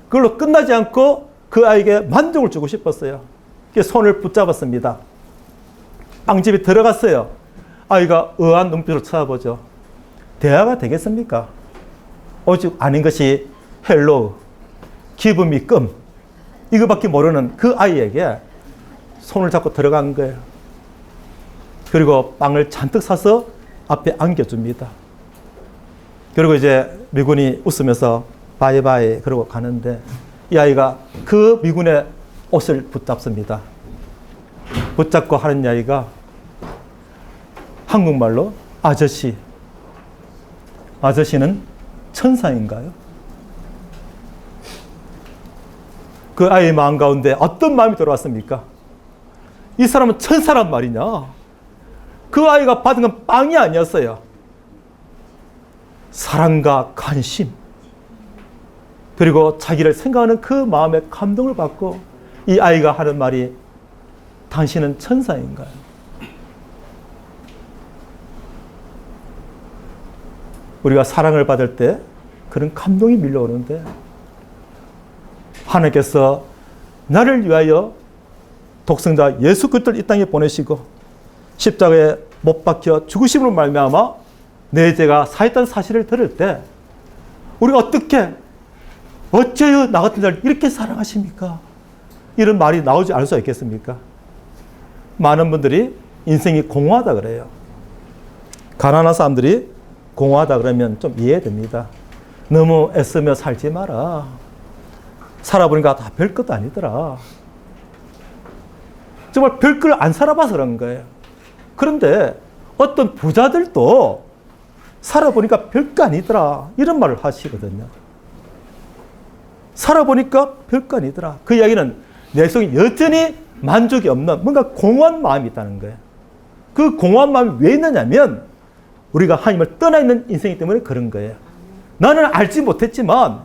그걸로 끝나지 않고 그 아이에게 만족을 주고 싶었어요. 그래서 손을 붙잡았습니다. 빵집에 들어갔어요. 아이가 의아한 눈빛으로 쳐다보죠. 대화가 되겠습니까? 오직 아닌 것이 헬로우, give me 끔 이거밖에 모르는 그 아이에게 손을 잡고 들어간 거예요. 그리고 빵을 잔뜩 사서 앞에 안겨줍니다. 그리고 이제 미군이 웃으면서 바이바이 그러고 가는데 이 아이가 그 미군의 옷을 붙잡습니다. 붙잡고 하는 이야기가 한국말로 아저씨, 아저씨는 천사인가요? 그 아이의 마음 가운데 어떤 마음이 들어왔습니까? 이 사람은 천사란 말이냐? 그 아이가 받은 건 빵이 아니었어요. 사랑과 관심, 그리고 자기를 생각하는 그 마음에 감동을 받고 이 아이가 하는 말이 당신은 천사인가요? 우리가 사랑을 받을 때 그런 감동이 밀려오는데 하나님께서 나를 위하여 독생자 예수 그리스도를 이 땅에 보내시고 십자가에 못 박혀 죽으심으로 말미암아 내 죄가 사했다는 사실을 들을 때 우리가 어떻게 어째요 나 같은 자를 이렇게 사랑하십니까? 이런 말이 나오지 않을 수 있겠습니까? 많은 분들이 인생이 공허하다 그래요. 가난한 사람들이 공허하다 그러면 좀 이해됩니다. 너무 애쓰며 살지 마라. 살아보니까 다 별것도 아니더라. 정말 별걸 안 살아봐서 그런 거예요. 그런데 어떤 부자들도 살아보니까 별거 아니더라. 이런 말을 하시거든요. 살아보니까 별거 아니더라. 그 이야기는 내 속에 여전히 만족이 없는 뭔가 공허한 마음이 있다는 거예요. 그 공허한 마음이 왜 있느냐면 우리가 하나님을 떠나 있는 인생이기 때문에 그런 거예요. 나는 알지 못했지만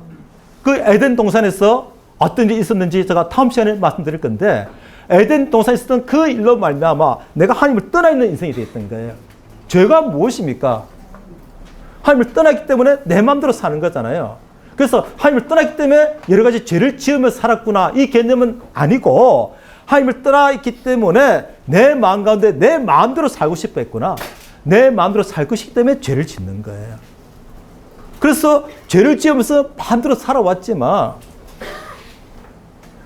그 에덴 동산에서 어떤 일이 있었는지 제가 다음 시간에 말씀드릴 건데 에덴 동산에 있었던 그 일로 말미암아 내가 하나님을 떠나 있는 인생이 되었던 거예요. 죄가 무엇입니까? 하나님을 떠났기 때문에 내 마음대로 사는 거잖아요. 그래서 하나님을 떠났기 때문에 여러 가지 죄를 지으며 살았구나 이 개념은 아니고 하나님을 떠나 있기 때문에 내 마음 가운데 내 마음대로 살고 싶어 했구나. 내 마음대로 살 것이기 때문에 죄를 짓는 거예요. 그래서 죄를 지으면서 마음대로 살아왔지만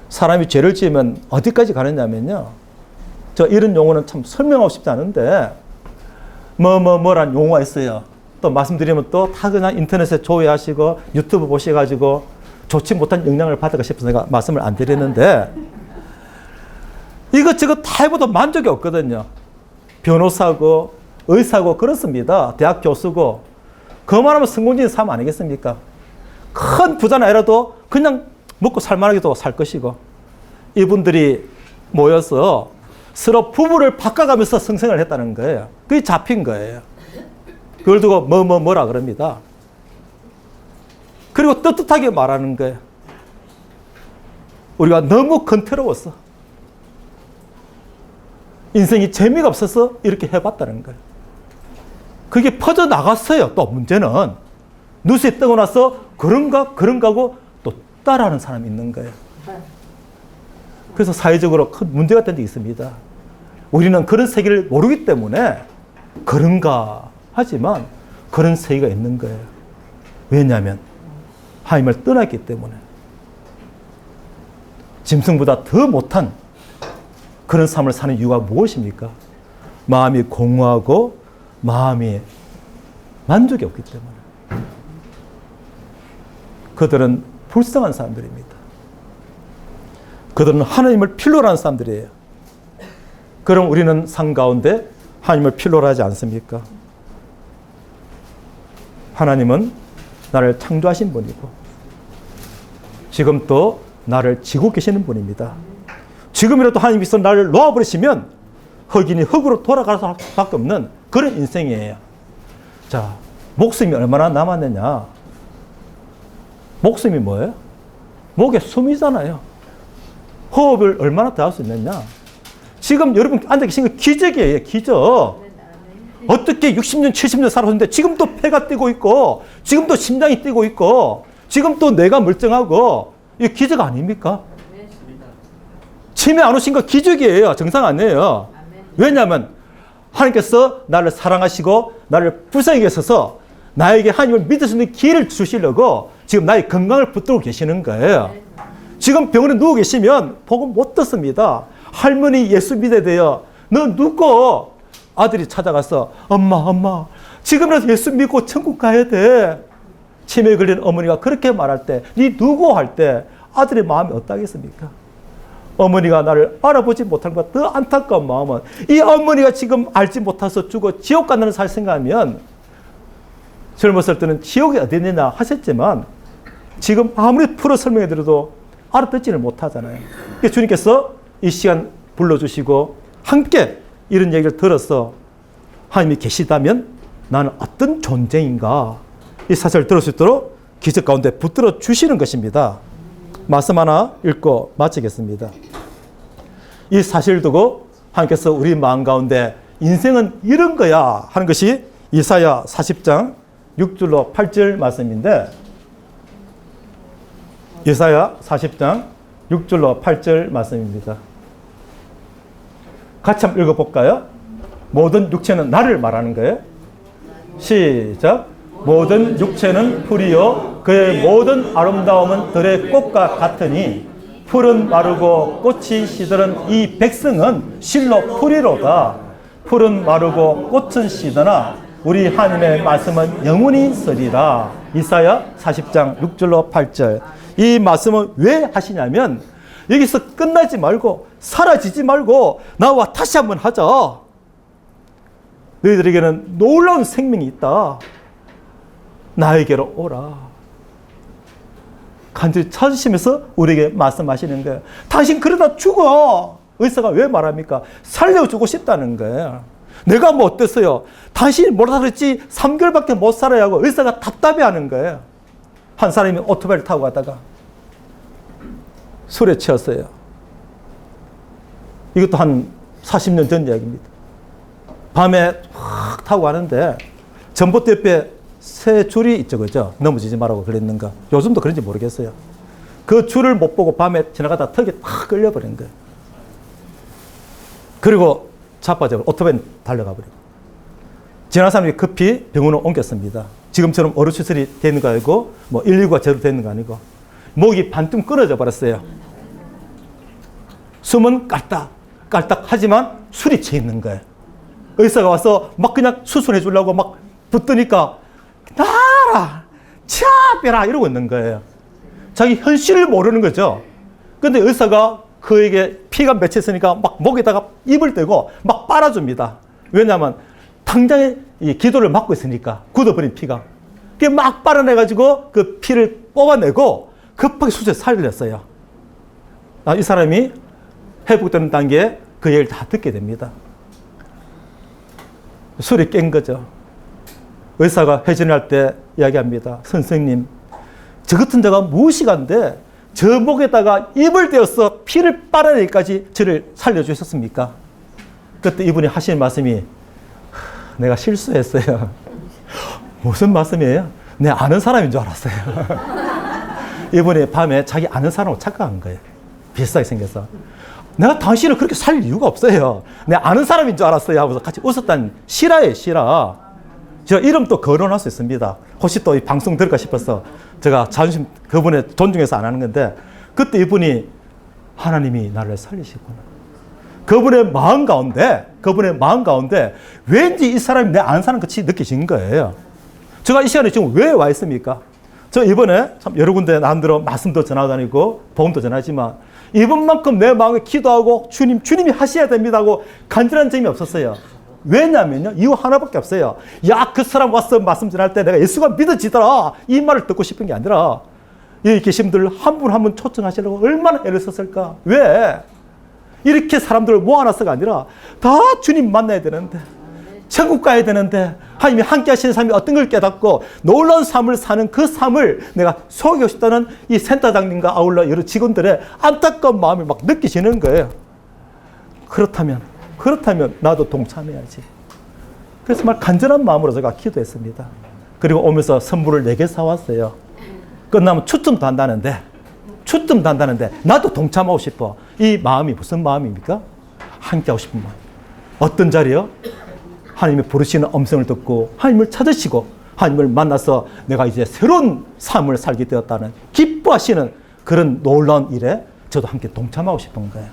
사람이 죄를 지으면 어디까지 가느냐면요. 저 이런 용어는 참 설명하고 싶지 않은데 뭐란 용어가 있어요. 또 말씀드리면 또 다 그냥 인터넷에 조회하시고 유튜브 보셔가지고 좋지 못한 영향을 받을까 싶어서 제가 말씀을 안 드리는데 이것저것 다 해봐도 만족이 없거든요. 변호사고 의사고 그렇습니다. 대학 교수고 그만하면 성공적인 삶 아니겠습니까? 큰 부자는 아니라도 그냥 먹고 살만하게도 살 것이고 이분들이 모여서 서로 부부를 바꿔가면서 성생을 했다는 거예요. 그게 잡힌 거예요. 그걸 두고 뭐라 그럽니다. 그리고 떳떳하게 말하는 거예요. 우리가 너무 건태로웠어. 인생이 재미가 없어서 이렇게 해봤다는 거예요. 그게 퍼져나갔어요. 또 문제는 뉴스에 뜨고 나서 그런가 하고 또 따라하는 사람이 있는 거예요. 그래서 사회적으로 큰 문제가 된 적이 있습니다. 우리는 그런 세계를 모르기 때문에 그런가 하지만 그런 세계가 있는 거예요. 왜냐하면 하나님을 떠났기 때문에 짐승보다 더 못한 그런 삶을 사는 이유가 무엇입니까? 마음이 공허하고 마음이 만족이 없기 때문에. 그들은 불쌍한 사람들입니다. 그들은 하나님을 필요로 하는 사람들이에요. 그럼 우리는 삶 가운데 하나님을 필요로 하지 않습니까? 하나님은 나를 창조하신 분이고 지금 또 나를 지고 계시는 분입니다. 지금이라도 하나님께서 나를 놓아버리시면 흑인이 흑으로 돌아갈 수밖에 없는 그런 인생이에요. 자, 목숨이 얼마나 남았느냐? 목숨이 뭐예요? 목에 숨이잖아요. 호흡을 얼마나 더 할 수 있느냐? 지금 여러분 앉아 계신 거 기적이에요. 기적. 어떻게 60년, 70년 살았는데 지금도 폐가 뛰고 있고 지금도 심장이 뛰고 있고 지금도 뇌가 멀쩡하고 이게 기적 아닙니까? 치매 안 오신 거 기적이에요. 정상 아니에요. 왜냐하면 하나님께서 나를 사랑하시고 나를 불쌍히 계셔서 나에게 하나님을 믿을 수 있는 기회를 주시려고 지금 나의 건강을 붙들고 계시는 거예요. 지금 병원에 누워 계시면 복음 못 듣습니다. 할머니 예수 믿어야 돼요. 너 누구? 아들이 찾아가서 엄마 지금이라도 예수 믿고 천국 가야 돼. 치매에 걸린 어머니가 그렇게 말할 때 네 누구? 할 때 아들의 마음이 어떠겠습니까? 어머니가 나를 알아보지 못한 것보다 더 안타까운 마음은 이 어머니가 지금 알지 못해서 죽어 지옥 간다는 사실 생각하면 젊었을 때는 지옥이 어디 있느냐 하셨지만 지금 아무리 풀어 설명해 드려도 알아듣지를 못하잖아요. 그래서 주님께서 이 시간 불러주시고 함께 이런 얘기를 들어서 하나님이 계시다면 나는 어떤 존재인가 이 사실을 들을 수 있도록 기적 가운데 붙들어 주시는 것입니다. 말씀 하나 읽고 마치겠습니다. 이 사실을 두고 하나님께서 우리 마음 가운데 인생은 이런 거야 하는 것이 이사야 40장 6절로 8절 말씀인데 이사야 40장 6절로 8절 말씀입니다. 같이 한번 읽어볼까요? 모든 육체는 나를 말하는 거예요. 시작. 모든 육체는 풀이요 그의 모든 아름다움은 들의 꽃과 같으니 풀은 마르고 꽃이 시드는 이 백성은 실로 풀이로다. 풀은 마르고 꽃은 시드나 우리 하나님의 말씀은 영원히 있으리라. 이사야 40장 6절로 8절. 이 말씀은 왜 하시냐면 여기서 끝나지 말고 사라지지 말고 나와 다시 한번 하자. 너희들에게는 놀라운 생명이 있다. 나에게로 오라. 간절히 찾으시면서 우리에게 말씀하시는 거예요. 당신 그러다 죽어. 의사가 왜 말합니까? 살려주고 싶다는 거예요. 내가 뭐 어땠어요? 당신이 뭐라 그랬지? 3개월밖에 못 살아야 하고 의사가 답답해하는 거예요. 한 사람이 오토바이를 타고 가다가 술에 취했어요. 이것도 한 40년 전 이야기입니다. 밤에 확 타고 가는데 전봇대 옆에 새 줄이 있죠, 그죠? 넘어지지 말라고 그랬는가? 요즘도 그런지 모르겠어요. 그 줄을 못 보고 밤에 지나가다 턱에 탁 끌려버린 거예요. 그리고 자빠져 오토바이는 달려가 버리고. 지난 사람이 급히 병원을 옮겼습니다. 지금처럼 어루 수술이 되는 거 아니고 뭐 119가 제대로 되는 거 아니고 목이 반쯤 끊어져 버렸어요. 숨은 깔딱 깔딱 하지만 술이 취해 있는 거예요. 의사가 와서 막 그냥 수술해 주려고 막 붙드니까 나라 차별아 이러고 있는 거예요. 자기 현실을 모르는 거죠. 근데 의사가 그에게 피가 맺혔으니까 막 목에다가 입을 대고 막 빨아줍니다. 왜냐하면 당장에 이 기도를 막고 있으니까 굳어버린 피가. 그게 막 빨아내가지고 그 피를 뽑아내고 급하게 수술에 살렸어요. 이 사람이 회복되는 단계에 그 얘기를 다 듣게 됩니다. 술이 깬 거죠. 의사가 회진할 때 이야기합니다. 선생님, 저 같은 자가 무엇이간데 저 목에다가 입을 대어서 피를 빨아내기까지 저를 살려주셨습니까? 그때 이분이 하시는 말씀이 내가 실수했어요. 무슨 말씀이에요? 내 아는 사람인 줄 알았어요. 이분이 밤에 자기 아는 사람으로 착각한 거예요. 비슷하게 생겨서. 내가 당신을 그렇게 살릴 이유가 없어요. 내 아는 사람인 줄 알았어요. 하고서 같이 웃었다는 실화예요, 실화. 제가 이름 또 거론할 수 있습니다. 혹시 또 이 방송 들을까 싶어서 제가 자존심 그분의 존중해서 안 하는 건데 그때 이분이 하나님이 나를 살리시구나. 그분의 마음 가운데 왠지 이 사람이 내 아는 사람 같이 느끼신 거예요. 제가 이 시간에 지금 왜 와 있습니까? 저 이번에 참 여러 군데 나름대로 말씀도 전하다니고 복음도 전하지만 이번만큼 내 마음에 기도하고 주님이 하셔야 됩니다 하고 간절한 점이 없었어요. 왜냐면요, 이유 하나밖에 없어요. 야, 그 사람 와서 말씀 전할 때 내가 예수가 믿어지더라 이 말을 듣고 싶은 게 아니라 여기 계신 분들 한 분 한 분 초청하시려고 얼마나 애를 썼을까. 왜? 이렇게 사람들을 모아놨어가 아니라 다 주님 만나야 되는데 천국 가야 되는데 하나님이 함께 하시는 삶이 어떤 걸 깨닫고 놀라운 삶을 사는 그 삶을 내가 소개하고 싶다는 이 센터장님과 아울러 여러 직원들의 안타까운 마음을 막 느끼시는 거예요. 그렇다면 나도 동참해야지. 그래서 막 간절한 마음으로 제가 기도했습니다. 그리고 오면서 선물을 4개 사왔어요. 끝나면 추첨도 한다는데 나도 동참하고 싶어. 이 마음이 무슨 마음입니까? 함께 하고 싶은 마음. 어떤 자리요? 하나님이 부르시는 음성을 듣고 하나님을 찾으시고 하나님을 만나서 내가 이제 새로운 삶을 살게 되었다는 기뻐하시는 그런 놀라운 일에 저도 함께 동참하고 싶은 거예요.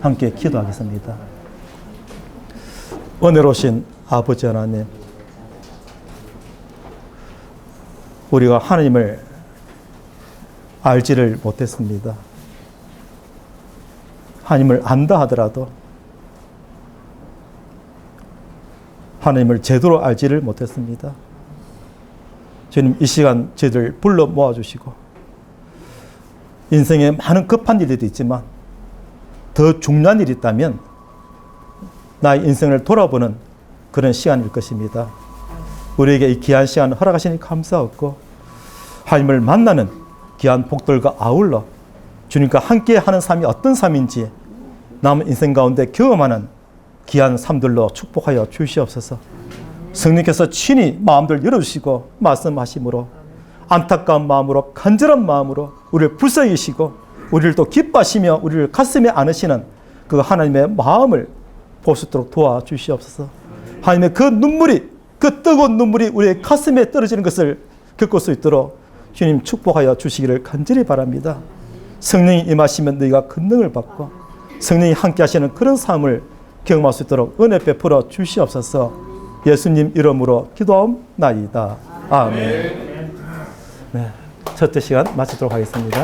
함께 기도하겠습니다. 은혜로우신 아버지 하나님, 우리가 하나님을 알지를 못했습니다. 하나님을 안다 하더라도 하나님을 제대로 알지를 못했습니다. 주님, 이 시간 저희들 불러 모아주시고 인생에 많은 급한 일들도 있지만 더 중요한 일이 있다면 나의 인생을 돌아보는 그런 시간일 것입니다. 우리에게 이 귀한 시간을 허락하시니 감사하고 하나님을 만나는 귀한 복들과 아울러 주님과 함께 하는 삶이 어떤 삶인지 남은 인생 가운데 경험하는 귀한 삶들로 축복하여 주시옵소서. 성령께서 친히 마음들 열어주시고 말씀하심으로 안타까운 마음으로 간절한 마음으로 우리를 불쌍히 여기시고 우리를 또 기뻐하시며 우리를 가슴에 안으시는 그 하나님의 마음을 볼 수 있도록 도와주시옵소서. 하나님의 그 눈물이, 그 뜨거운 눈물이 우리의 가슴에 떨어지는 것을 겪을 수 있도록 주님 축복하여 주시기를 간절히 바랍니다. 성령이 임하시면 너희가 권능을 받고 성령이 함께 하시는 그런 삶을 경험할 수 있도록 은혜 베풀어 주시옵소서. 예수님 이름으로 기도하옵나이다. 아멘. 네, 첫째 시간 마치도록 하겠습니다.